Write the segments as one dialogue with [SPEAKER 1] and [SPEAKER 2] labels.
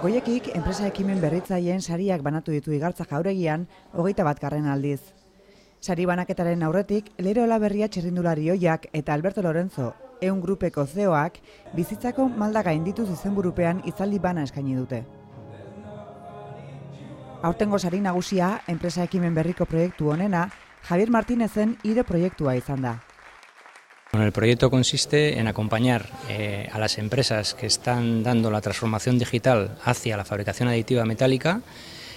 [SPEAKER 1] Goiekik enpresa ekimen berritzaileen sariak banatu ditu Igartza Jauregian 21. aldiz. Sari banaketaren aurretik, Leire Olaberria txirrindulari ohiak eta Alberto Lorenzo, Ehun Grupeko CEO-ak, bizitzako malda gaindituz izenburupean hitzaldi bana eskaini dute. Aurtengo sari nagusia, enpresa ekimen berriko proiektu honena, Javier Martínezen IRE proiektua izan da.
[SPEAKER 2] Bueno, el proyecto consiste en acompañar a las empresas que están dando la transformación digital hacia la fabricación aditiva metálica,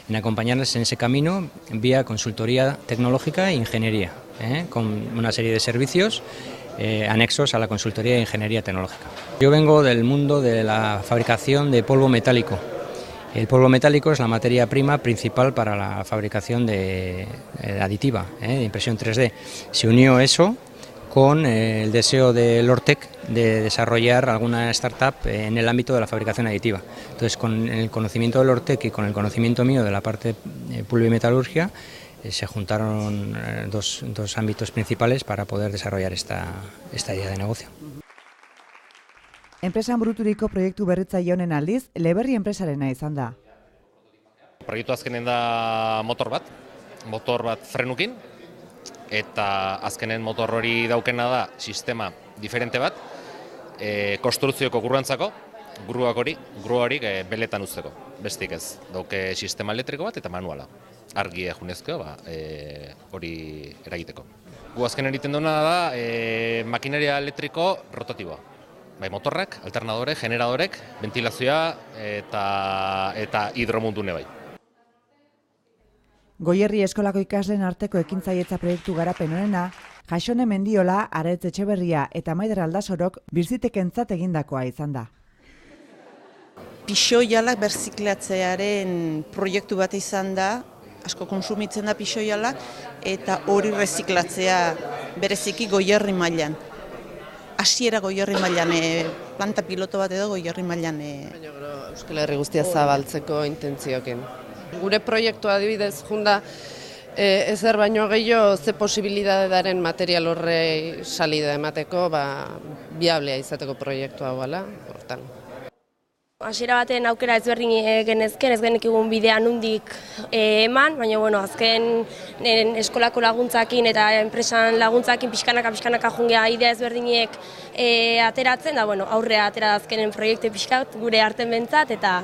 [SPEAKER 2] en acompañarles en ese camino vía consultoría tecnológica e ingeniería, con una serie de servicios anexos a la consultoría e ingeniería tecnológica. Yo vengo del mundo de la fabricación de polvo metálico. El polvo metálico es la materia prima principal para la fabricación de aditiva, de impresión 3D. Se unió eso con el deseo de Lortec de desarrollar alguna startup en el ámbito de la fabricación aditiva. Entonces, con el conocimiento de Lortec y con el conocimiento mío de la parte de pulvimetalurgia, se juntaron dos ámbitos principales para poder desarrollar esta idea de negocio.
[SPEAKER 1] Enpresan buruturiko proiektu berritzaile honen aldiz, Leberri enpresarena izan da.
[SPEAKER 3] Proiektu azkenen da motor bat frenukin, eta azkenen motor hori daukena da sistema diferente bat, konstrukzioko gruantzako, grua hori beletan uzteko, bestik ez. Dauke sistema elektriko bat eta manuala, argi junezko hori eragiteko. Gu azkenen egiten duena da makineria elektriko rotatiboa. Bai, motorrak, alternadore, generadorek, ventilazioa eta hidromundune bai.
[SPEAKER 1] Goierri eskolako ikasleen arteko ekintzailetza proiektu garapen honena, Jaxone Mendiola, Aretz Etxeberria eta Maider Aldasorok birzitekentzat egindakoa izan da.
[SPEAKER 4] Pixoialak berziklatzearen proiektu bat izan da, asko konsumitzen da pixoialak, eta hori reziklatzea bereziki Goierri mailan. Hasiera Goierri mailan, planta piloto bat edo Goierri mailan.
[SPEAKER 5] Euskal Herri guztia zabaltzeko intentzioekin. Gure proiektua adibidez junda ezer baino gehiago ze posibilidadaren material horrei salida emateko biablea izateko proiektua hauala, hortan.
[SPEAKER 6] Hasiera baten aukera ezberdin genezken, ez genekigun bidea nondik eman, baina azken eskolako laguntzakin eta enpresan laguntzakin pixkanaka jungea idea ezberdinek ateratzen, da aurrea atera azkenen proiektu pixkat gure arten bentzat eta